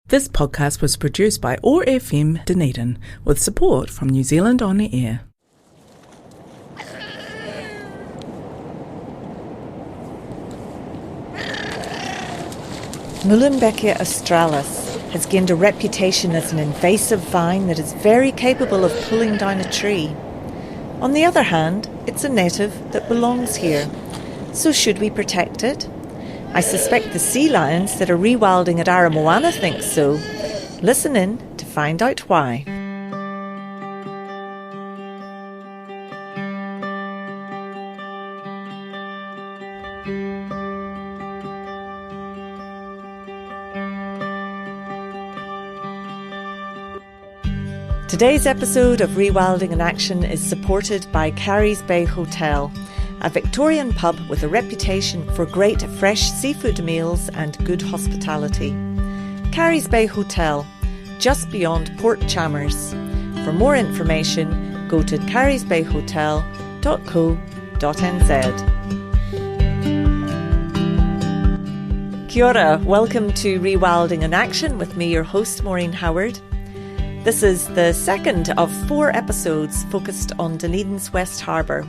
This podcast was produced by OAR FM Dunedin with support from New Zealand On Air. Muehlenbeckia australis has gained a reputation as an invasive vine that is very capable of pulling down a tree. On the other hand, it's a native that belongs here. So should we protect it? I suspect the sealions that are rewilding at Aramoana think so. Listen in to find out why. Today's episode of Rewilding in Action is supported by Carries Bay Hotel, a Victorian pub with a reputation for great fresh seafood meals and good hospitality. Carries Bay Hotel, just beyond Port Chalmers. For more information, go to carriesbayhotel.co.nz. Kia ora, welcome to Rewilding in Action with me, your host, Maureen Howard. This is the second of 4 episodes focused on Dunedin's West Harbour.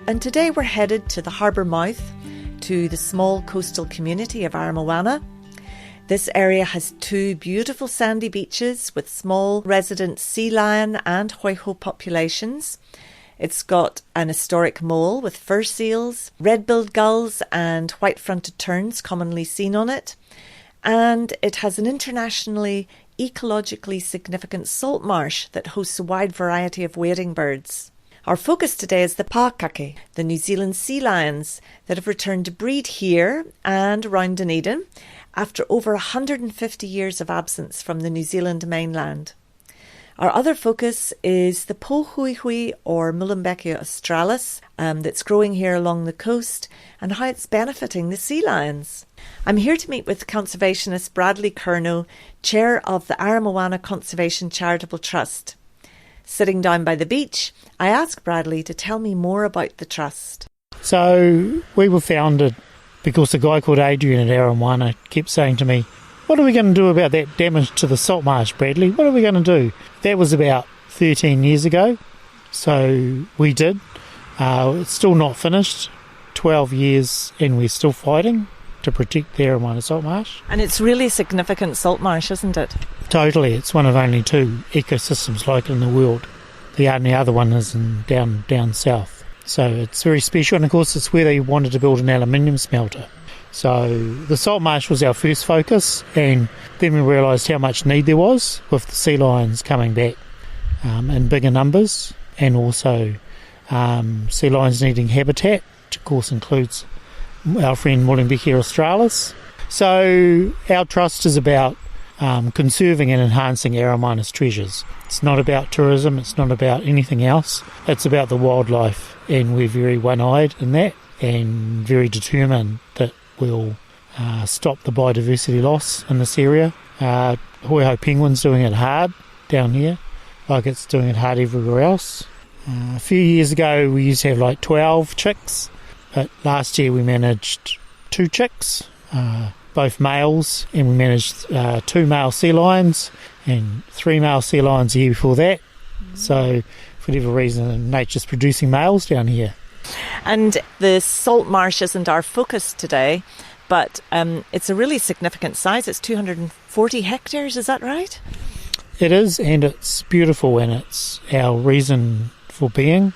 And today we're headed to the harbour mouth, to the small coastal community of Aramoana. This area has 2 beautiful sandy beaches with small resident sea lion and hoiho populations. It's got an historic mole with fur seals, red-billed gulls and white-fronted terns commonly seen on it. And it has an internationally ecologically significant salt marsh that hosts a wide variety of wading birds. Our focus today is the pakake, the New Zealand sea lions that have returned to breed here and around Dunedin after over 150 years of absence from the New Zealand mainland. Our other focus is the pohuihui or Muehlenbeckia australis that's growing here along the coast and how it's benefiting the sea lions. I'm here to meet with conservationist Bradley Curnow, chair of the Aramoana Conservation Charitable Trust. Sitting down by the beach, I asked Bradley to tell me more about the trust. So we were founded because a guy called Adrian at Aramoana kept saying to me, "What are we going to do about that damage to the salt marsh, Bradley? What are we going to do?" That was about 13 years ago. So we did. It's still not finished. 12 years and we're still fighting to protect the Aramoana salt marsh. And it's really a significant salt marsh, isn't it? Totally. It's one of only 2 ecosystems like it in the world. The only other one is down south. So it's very special, and of course it's where they wanted to build an aluminium smelter. So the salt marsh was our first focus, and then we realised how much need there was with the sea lions coming back in bigger numbers, and also sea lions needing habitat, which of course includes our friend Muehlenbeckia australis. So our trust is about conserving and enhancing Aramoana's treasures. It's not about tourism, it's not about anything else. It's about the wildlife, and we're very one-eyed in that and very determined that we'll stop the biodiversity loss in this area. Hoiho penguin's doing it hard down here, like it's doing it hard everywhere else. A few years ago we used to have like 12 chicks, but last year we managed 2 chicks, both males, and we managed 2 male sea lions and 3 male sea lions the year before that. So for whatever reason, nature's producing males down here. And the salt marsh isn't our focus today, but it's a really significant size. It's 240 hectares, is that right? It is, and it's beautiful, and it's our reason for being.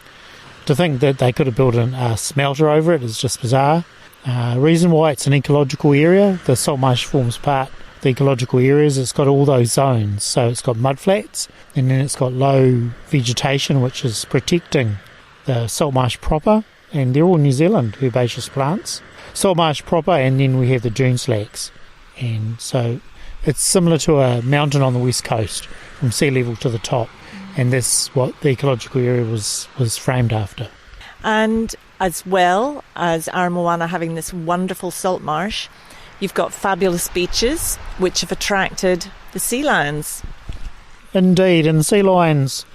To think that they could have built a smelter over it is just bizarre. Reason why it's an ecological area, the salt marsh forms part of the ecological areas. It's got all those zones, so it's got mudflats, and then it's got low vegetation, which is protecting the salt marsh proper, and they're all New Zealand herbaceous plants. Salt marsh proper, and then we have the dune slags, and so it's similar to a mountain on the west coast from sea level to the top, and that's what the ecological area was framed after. And as well as Aramoana having this wonderful salt marsh, you've got fabulous beaches which have attracted the sea lions. Indeed, and the sea lions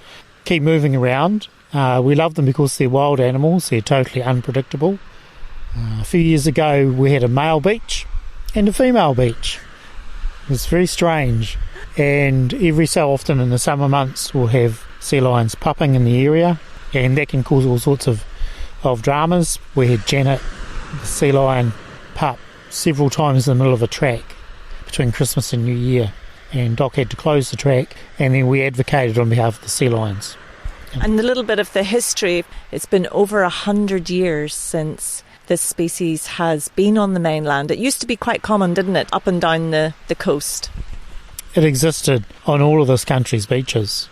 keep moving around. We love them because they're wild animals, they're totally unpredictable. A few years ago we had a male beach and a female beach. It was very strange. And every so often in the summer months we'll have sea lions pupping in the area, and that can cause all sorts of dramas. We had Janet, the sea lion, pup several times in the middle of a track between Christmas and New Year, and Doc had to close the track, and then we advocated on behalf of the sea lions. And a little bit of the history, it's been over 100 years since this species has been on the mainland. It used to be quite common, didn't it, up and down the coast? It existed on all of this country's beaches,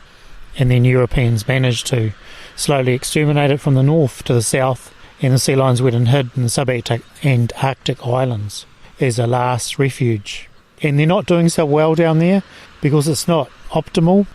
and then Europeans managed to slowly exterminate it from the north to the south, and the sea lions went and hid in the subarctic and Arctic islands as a last refuge. And they're not doing so well down there because it's not optimal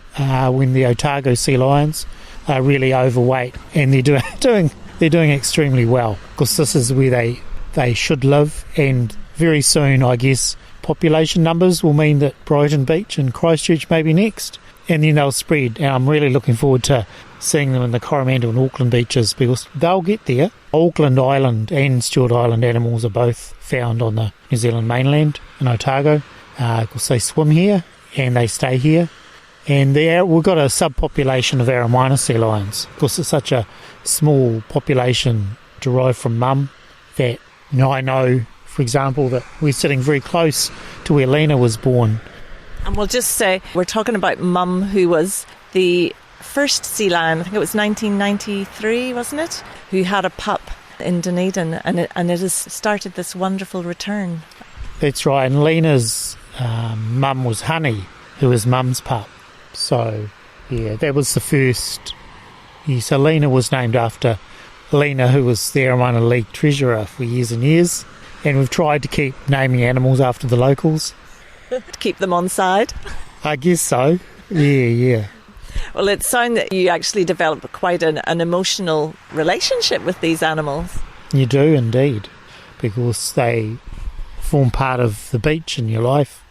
when the Otago sea lions are really overweight, and they're doing extremely well because this is where they should live, and very soon, I guess, population numbers will mean that Brighton Beach and Christchurch may be next, and then they'll spread. And I'm really looking forward to seeing them in the Coromandel and Auckland beaches because they'll get there. Auckland Island and Stewart Island animals are both found on the New Zealand mainland in Otago because they swim here and they stay here. And we've got a subpopulation of Aramoana sea lions because it's such a small population derived from mum that I know, for example, that we're sitting very close to where Lena was born. And we'll just say we're talking about Mum, who was the first sea lion, I think it was 1993, wasn't it, who had a pup in Dunedin, and it has started this wonderful return. That's right, and Lena's mum was Honey, who was Mum's pup. So, yeah, that was the first. Yeah, so Lena was named after Lena, who was the Aramoana League treasurer for years and years. And we've tried to keep naming animals after the locals. To keep them on side? I guess so. Yeah. Well, it sounds that you actually develop quite an emotional relationship with these animals. You do indeed, because they form part of the beach in your life.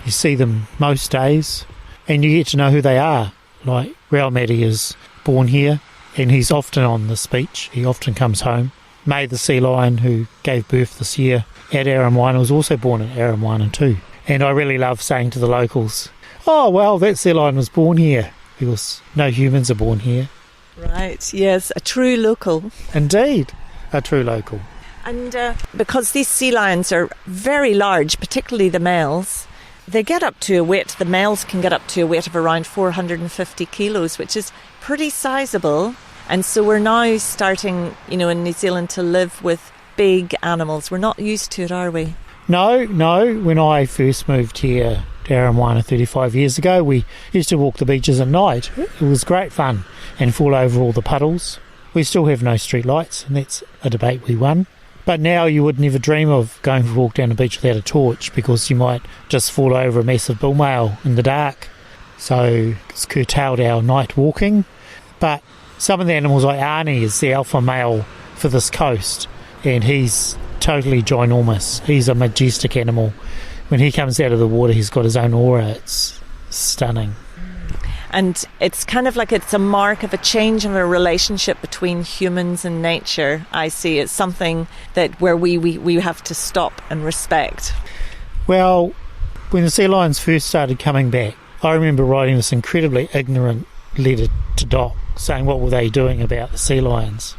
You see them most days, and you get to know who they are. Like Rewilding is born here, and he's often on this beach. He often comes home. May, the sea lion who gave birth this year at Aramoana, was also born at Aramoana too. And I really love saying to the locals, oh, well, that sea lion was born here, because no humans are born here. Right, yes, a true local. Indeed, a true local. And because these sea lions are very large, particularly the males, they get up to a weight, the males can get up to a weight of around 450 kilos, which is pretty sizable. And so we're now starting, in New Zealand to live with big animals. We're not used to it, are we? No. When I first moved here to Aramoana 35 years ago, we used to walk the beaches at night. It was great fun and fall over all the puddles. We still have no street lights, and that's a debate we won. But now you would never dream of going for a walk down the beach without a torch because you might just fall over a massive bull male in the dark. So it's curtailed our night walking. But some of the animals, like Arnie, is the alpha male for this coast, and he's totally ginormous. He's a majestic animal. When he comes out of the water, he's got his own aura. It's stunning. And it's kind of like it's a mark of a change of a relationship between humans and nature. I see it's something that where we have to stop and respect. Well, when the sea lions first started coming back, I remember writing this incredibly ignorant letter to Doc saying what were they doing about the sea lions.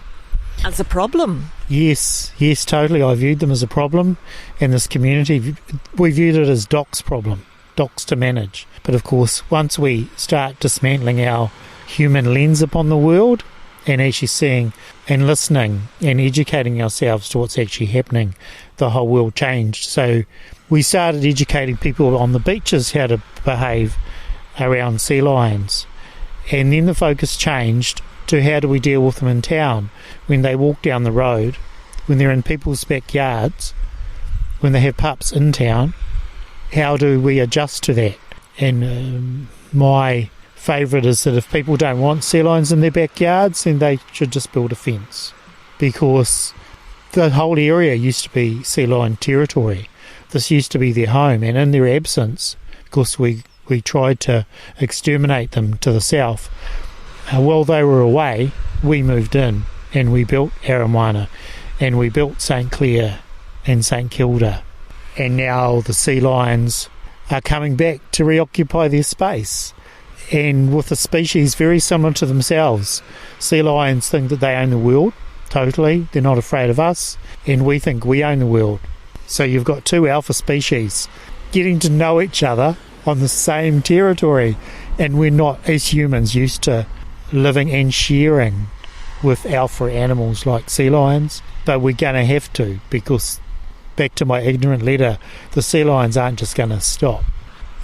As a problem? Yes, totally. I viewed them as a problem, and this community, we viewed it as Doc's problem, Doc's to manage. But of course, once we start dismantling our human lens upon the world and actually seeing and listening and educating ourselves to what's actually happening, the whole world changed. So we started educating people on the beaches how to behave around sea lions. And then the focus changed to how do we deal with them in town when they walk down the road, when they're in people's backyards, when they have pups in town. How do we adjust to that? And my favourite is that if people don't want sea lions in their backyards, then they should just build a fence, because the whole area used to be sea lion territory. This used to be their home, and in their absence, because we tried to exterminate them to the south, while they were away, we moved in and we built Aramoana and we built St Clair and St Kilda. And now the sea lions are coming back to reoccupy their space. And with a species very similar to themselves, sea lions think that they own the world, totally. They're not afraid of us, and we think we own the world. So you've got two alpha species getting to know each other on the same territory, and we're not, as humans, used to living and sharing with alpha animals like sea lions, but we're going to have to, because, back to my ignorant letter, the sea lions aren't just going to stop.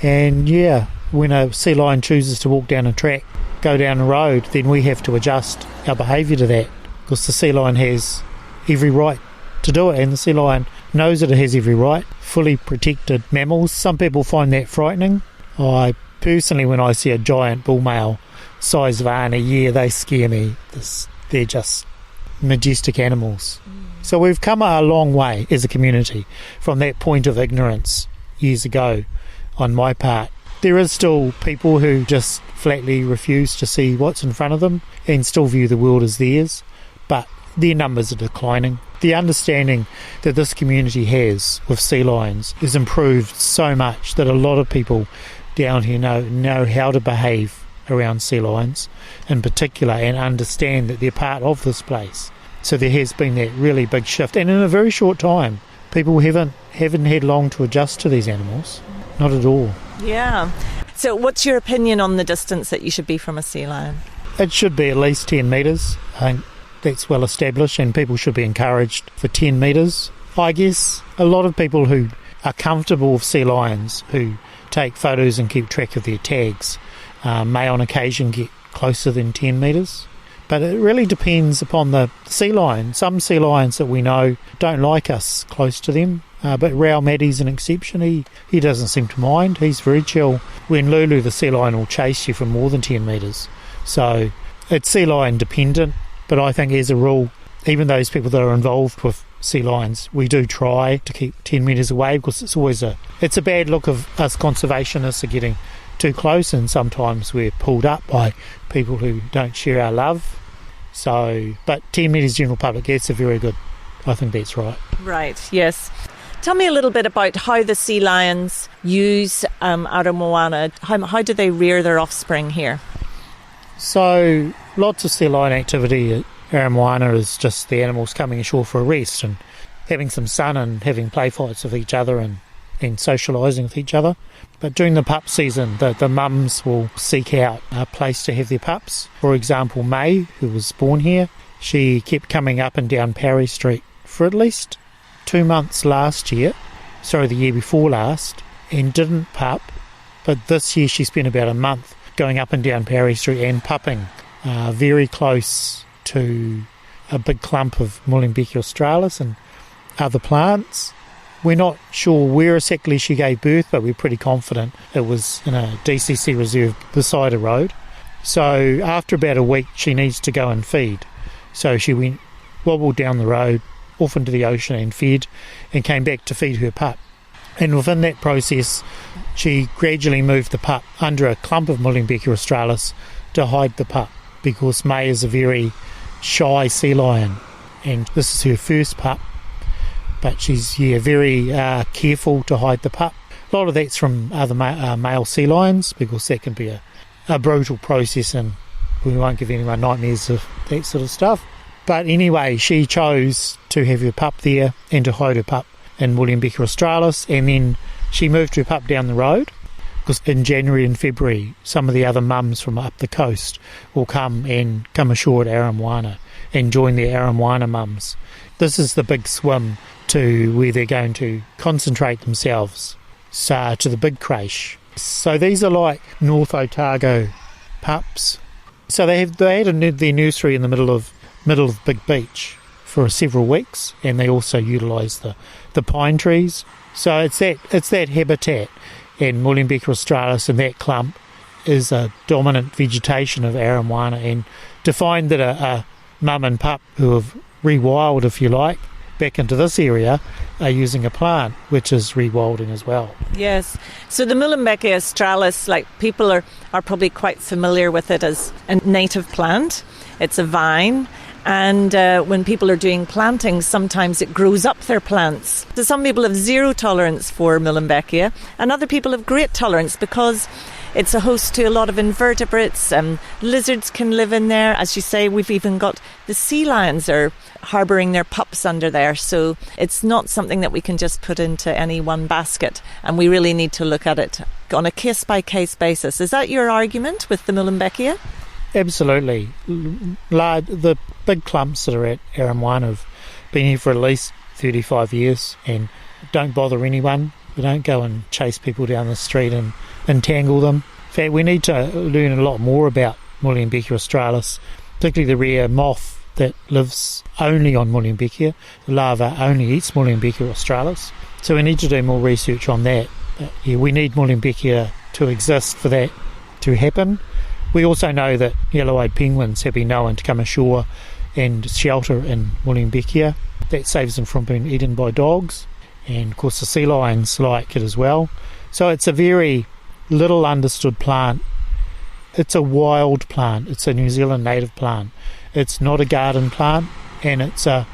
And yeah, when a sea lion chooses to walk down a track, go down a road, then we have to adjust our behaviour to that, because the sea lion has every right to do it, and the sea lion knows that it has every right. Fully protected mammals. Some people find that frightening. I personally, when I see a giant bull male size of Arnie, yeah, they scare me. They're just majestic animals. So we've come a long way as a community from that point of ignorance years ago on my part. There is still people who just flatly refuse to see what's in front of them and still view the world as theirs, but their numbers are declining. The understanding that this community has with sea lions has improved so much that a lot of people down here know how to behave around sea lions in particular, and understand that they're part of this place. So there has been that really big shift, and in a very short time people haven't had long to adjust to these animals. Not at all. Yeah. So what's your opinion on the distance that you should be from a sea lion? It should be at least 10 metres. I think that's well established, and people should be encouraged for 10 metres. I guess a lot of people who are comfortable with sea lions, who take photos and keep track of their tags, may on occasion get closer than 10 metres. But it really depends upon the sea lion. Some sea lions that we know don't like us close to them, but Rao Maddie's an exception. He doesn't seem to mind. He's very chill. When Lulu, the sea lion, will chase you for more than 10 metres. So it's sea lion dependent, but I think as a rule, even those people that are involved with sea lions, we do try to keep 10 metres away, because it's always it's a bad look of us conservationists are getting too close, and sometimes we're pulled up by people who don't share our love. So, but 10 metres general public, that's a very good, I think that's right. Right, yes. Tell me a little bit about how the sea lions use Aramoana. How do they rear their offspring here? So, lots of sea lion activity at Aramoana is just the animals coming ashore for a rest and having some sun and having play fights with each other and socialising with each other. But during the pup season, the mums will seek out a place to have their pups. For example, May, who was born here, she kept coming up and down Parry Street for at least 2 months the year before last, and didn't pup. But this year she spent about a month going up and down Parry Street and pupping very close to a big clump of Muehlenbeckia australis and other plants. We're not sure where exactly she gave birth, but we're pretty confident it was in a DCC reserve beside a road. So after about a week, she needs to go and feed. So she wobbled down the road, off into the ocean and fed, and came back to feed her pup. And within that process, she gradually moved the pup under a clump of Muehlenbeckia australis to hide the pup, because May is a very shy sea lion, and this is her first pup. But she's very careful to hide the pup. A lot of that's from other male sea lions, because that can be a brutal process, and we won't give anyone nightmares of that sort of stuff. But anyway, she chose to have her pup there and to hide her pup in Muehlenbeckia australis, and then she moved her pup down the road, because in January and February some of the other mums from up the coast will come ashore at Aramoana and join their Aramoana mums. This is the big swim to where they're going to concentrate themselves, to the big creche. So these are like North Otago pups. So they had their nursery in the middle of Big Beach for several weeks, and they also utilise the pine trees. So it's that habitat, and Muehlenbeckia australis and that clump is a dominant vegetation of Aramoana. And to find that a mum and pup who have rewilded, if you like, back into this area are using a plant which is rewilding as well. Yes. So the Muehlenbeckia australis, like, people are probably quite familiar with it as a native plant. It's a vine, And when people are doing plantings, sometimes it grows up their plants. So some people have zero tolerance for Muehlenbeckia, and other people have great tolerance because it's a host to a lot of invertebrates. Lizards can live in there. As you say, we've even got the sealions are harbouring their pups under there. So it's not something that we can just put into any one basket. And we really need to look at it on a case-by-case basis. Is that your argument with the Muehlenbeckia? Absolutely. The big clumps that are at Aramoana have been here for at least 35 years and don't bother anyone. We don't go and chase people down the street and entangle them. In fact, we need to learn a lot more about Muehlenbeckia australis, particularly the rare moth that lives only on Muehlenbeckia. The larva only eats Muehlenbeckia australis. So we need to do more research on that. But yeah, we need Muehlenbeckia to exist for that to happen. We also know that yellow-eyed penguins have been known to come ashore and shelter in Muehlenbeckia. That saves them from being eaten by dogs. And of course the sea lions like it as well. So it's a very little understood plant. It's a wild plant. It's a New Zealand native plant. It's not a garden plant, and it's a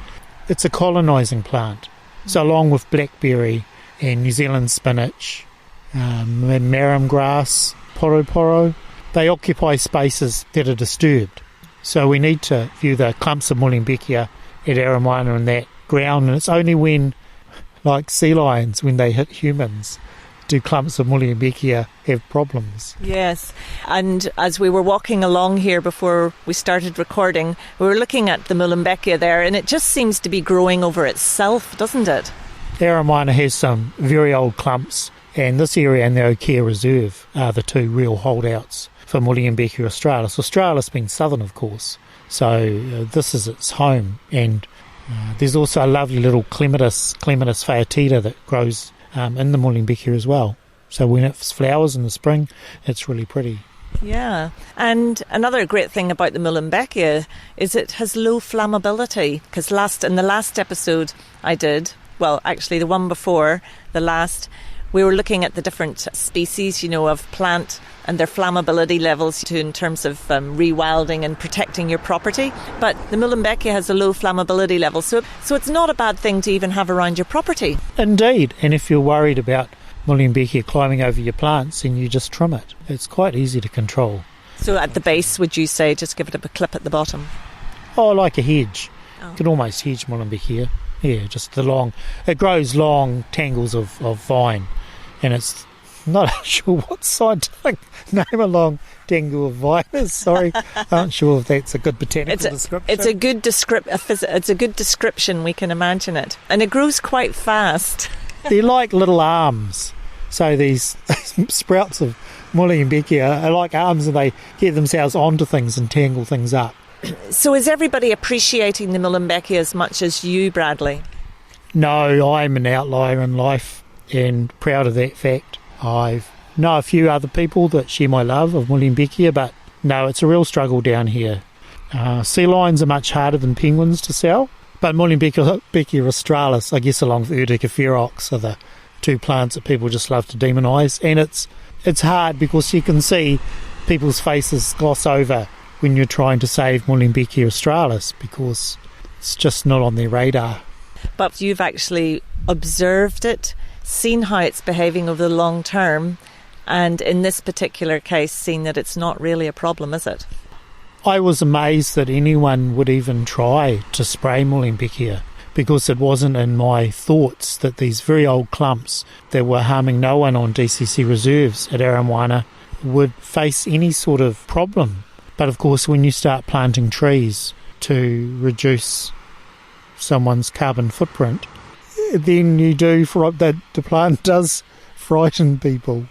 colonising plant. So along with blackberry and New Zealand spinach, marram grass, poro, they occupy spaces that are disturbed. So we need to view the clumps of Muehlenbeckia at Aramoana and that ground, and it's only when, like sea lions, when they hit humans, do clumps of Muehlenbeckia have problems. Yes, and as we were walking along here before we started recording, we were looking at the Muehlenbeckia there, and it just seems to be growing over itself, doesn't it? Aramoana has some very old clumps, and this area and the O'Kare Reserve are the two real holdouts for Muehlenbeckia australis. Australis being southern, of course, so this is its home. And there's also a lovely little clematis phaetida that grows in the Muehlenbeckia as well. So when it flowers in the spring, it's really pretty. Yeah, and another great thing about the Muehlenbeckia is it has low flammability, because in the last episode I did, well, actually the one before the last, we were looking at the different species, of plant and their flammability levels in terms of rewilding and protecting your property. But the Muehlenbeckia has a low flammability level, so it's not a bad thing to even have around your property. Indeed, and if you're worried about Muehlenbeckia climbing over your plants, then you just trim it. It's quite easy to control. So at the base, would you say just give it a clip at the bottom? Oh, like a hedge. Oh. You can almost hedge Muehlenbeckia. Yeah, just it grows long tangles of vine, and it's not sure what scientific name a long tangle of vine is. Sorry, aren't sure if that's a good botanical description. It's a good description. We can imagine it, and it grows quite fast. They're like little arms. So these sprouts of Muehlenbeckia are like arms, and they get themselves onto things and tangle things up. So is everybody appreciating the Muehlenbeckia as much as you, Bradley? No, I'm an outlier in life and proud of that fact. I know a few other people that share my love of Muehlenbeckia, but no, it's a real struggle down here. Sea lions are much harder than penguins to sell, but Muehlenbeckia australis, I guess along with Urtica ferox, are the two plants that people just love to demonise. And it's hard because you can see people's faces gloss over when you're trying to save Muehlenbeckia australis because it's just not on their radar. But you've actually observed it, seen how it's behaving over the long term, and in this particular case seen that it's not really a problem, is it? I was amazed that anyone would even try to spray Muehlenbeckia because it wasn't in my thoughts that these very old clumps that were harming no one on DCC reserves at Aramoana would face any sort of problem. But of course, when you start planting trees to reduce someone's carbon footprint, then you do the plant does frighten people.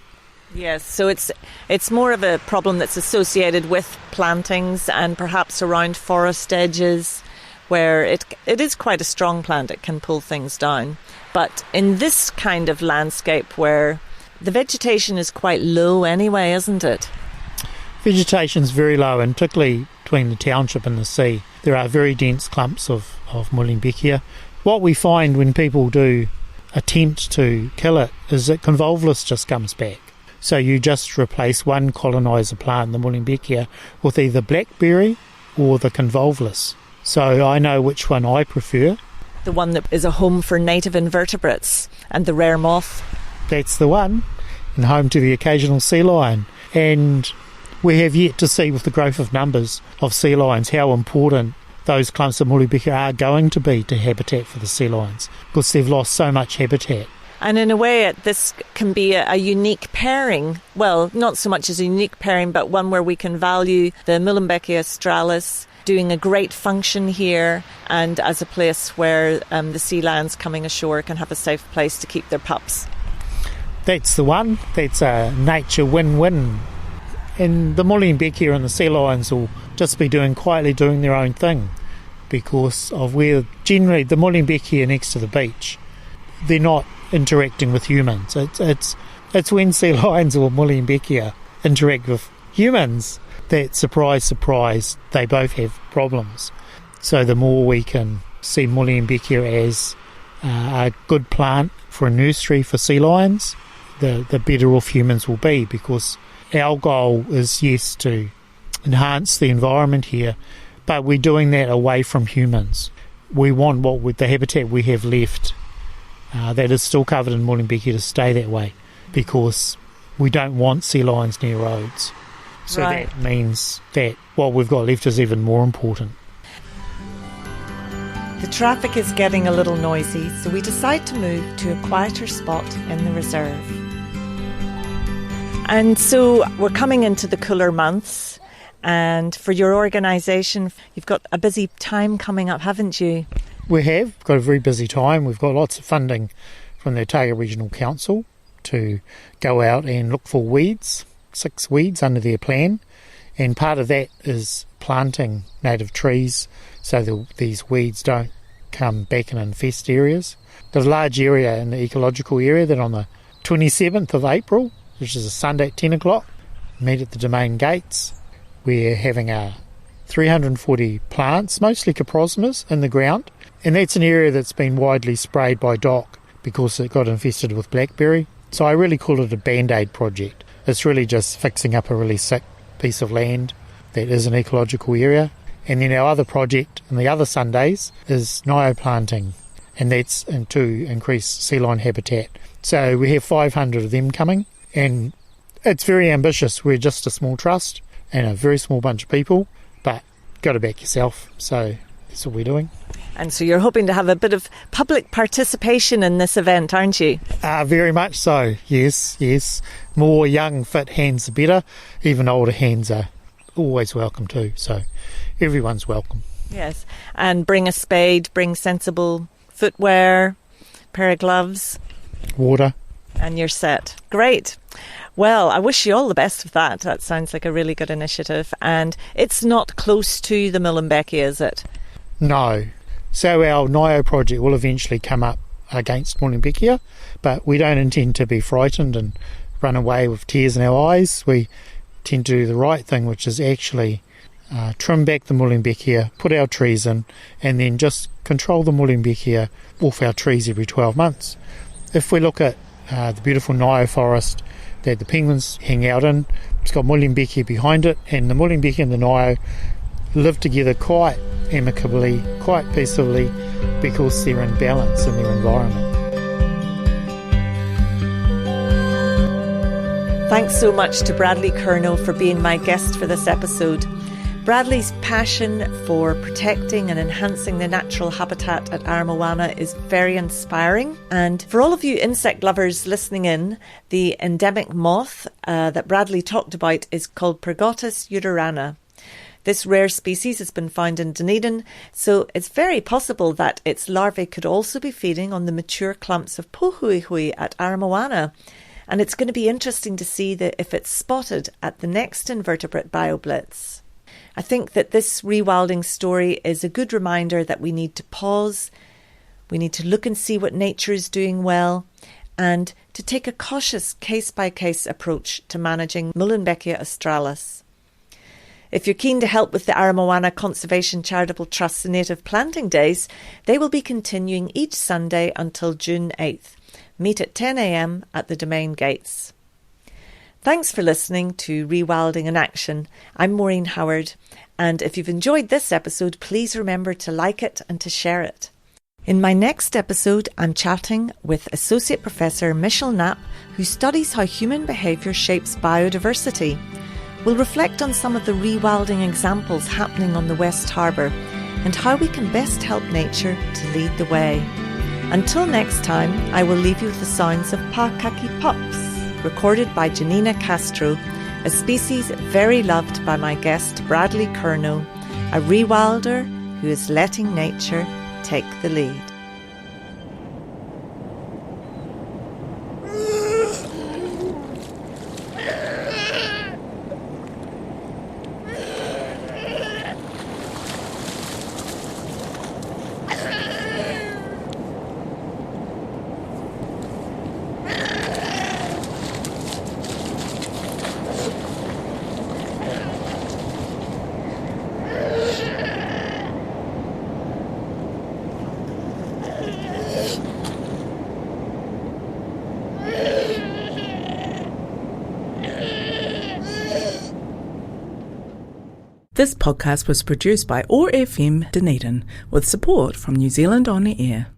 Yes, so it's more of a problem that's associated with plantings and perhaps around forest edges where it is quite a strong plant. It can pull things down. But in this kind of landscape where the vegetation is quite low anyway, isn't it? Vegetation's very low, and particularly between the township and the sea, there are very dense clumps of Muehlenbeckia. What we find when people do attempt to kill it is that convolvulus just comes back. So you just replace one coloniser plant, the Muehlenbeckia, with either blackberry or the convolvulus. So I know which one I prefer. The one that is a home for native invertebrates and the rare moth. That's the one, and home to the occasional sea lion. And we have yet to see with the growth of numbers of sea lions how important those clumps of Muehlenbeckia are going to be to habitat for the sea lions, because they've lost so much habitat. And in a way, this can be a unique pairing. Well, not so much as a unique pairing, but one where we can value the Muehlenbeckia australis doing a great function here, and as a place where the sea lions coming ashore can have a safe place to keep their pups. That's the one. That's a nature win-win. And the Muehlenbeckia and the sea lions will just be quietly doing their own thing, because of where generally the Muehlenbeckia next to the beach, they're not interacting with humans. It's when sea lions or Muehlenbeckia interact with humans that, surprise, surprise, they both have problems. So the more we can see Muehlenbeckia as a good plant for a nursery for sea lions, the better off humans will be, because our goal is, yes, to enhance the environment here, but we're doing that away from humans. We want the habitat we have left that is still covered in Muehlenbeckia to stay that way, because we don't want sea lions near roads. So That means that what we've got left is even more important. The traffic is getting a little noisy, so we decide to move to a quieter spot in the reserve. And so we're coming into the cooler months, and for your organisation, you've got a busy time coming up, haven't you? We have got a very busy time. We've got lots of funding from the Otago Regional Council to go out and look for weeds, 6 weeds under their plan, and part of that is planting native trees so these weeds don't come back and infest areas. There's a large area in the ecological area that on the 27th of April, which is a Sunday at 10 o'clock, meet at the Domain gates. We're having 340 plants, mostly coprosmas, in the ground, and that's an area that's been widely sprayed by DOC because it got infested with blackberry. So I really call it a band-aid project. It's really just fixing up a really sick piece of land that is an ecological area. And then our other project on the other Sundays is nio planting, and that's to increase sea lion habitat. So we have 500 of them coming, and it's very ambitious. We're just a small trust and a very small bunch of people, but got to back yourself. So that's what we're doing. And so you're hoping to have a bit of public participation in this event, aren't you? Very much so, yes. More young, fit hands the better. Even older hands are always welcome too, so everyone's welcome. Yes, and bring a spade, bring sensible footwear, pair of gloves. Water. And you're set. Great. Well, I wish you all the best with that. That sounds like a really good initiative. And it's not close to the Muehlenbeckia, is it? No. So our nio project will eventually come up against Muehlenbeckia, but we don't intend to be frightened and run away with tears in our eyes. We tend to do the right thing, which is actually trim back the Muehlenbeckia, put our trees in, and then just control the Muehlenbeckia off our trees every 12 months. If we look at the beautiful nio forest that the penguins hang out in, it's got Muehlenbeckia behind it, and the Muehlenbeckia and the nio live together quite amicably, quite peacefully, because they're in balance in their environment. Thanks so much to Bradley Curnow for being my guest for this episode. Bradley's passion for protecting and enhancing the natural habitat at Aramoana is very inspiring. And for all of you insect lovers listening in, the endemic moth that Bradley talked about is called Pergotus urarana. This rare species has been found in Dunedin, so it's very possible that its larvae could also be feeding on the mature clumps of pohuihui at Aramoana. And it's going to be interesting to see if it's spotted at the next invertebrate bioblitz. I think that this rewilding story is a good reminder that we need to pause, we need to look and see what nature is doing well, and to take a cautious case-by-case approach to managing Muehlenbeckia australis. If you're keen to help with the Aramoana Conservation Charitable Trust's native planting days, they will be continuing each Sunday until June 8th. Meet at 10 a.m. at the Domain gates. Thanks for listening to Rewilding in Action. I'm Maureen Howard, and if you've enjoyed this episode, please remember to like it and to share it. In my next episode, I'm chatting with Associate Professor Michelle Knapp, who studies how human behaviour shapes biodiversity. We'll reflect on some of the rewilding examples happening on the West Harbour and how we can best help nature to lead the way. Until next time, I will leave you with the sounds of pakake pups, recorded by Janina Castro, a species very loved by my guest Bradley Curnow, a rewilder who is letting nature take the lead. This podcast was produced by OAR FM Dunedin with support from New Zealand On the Air.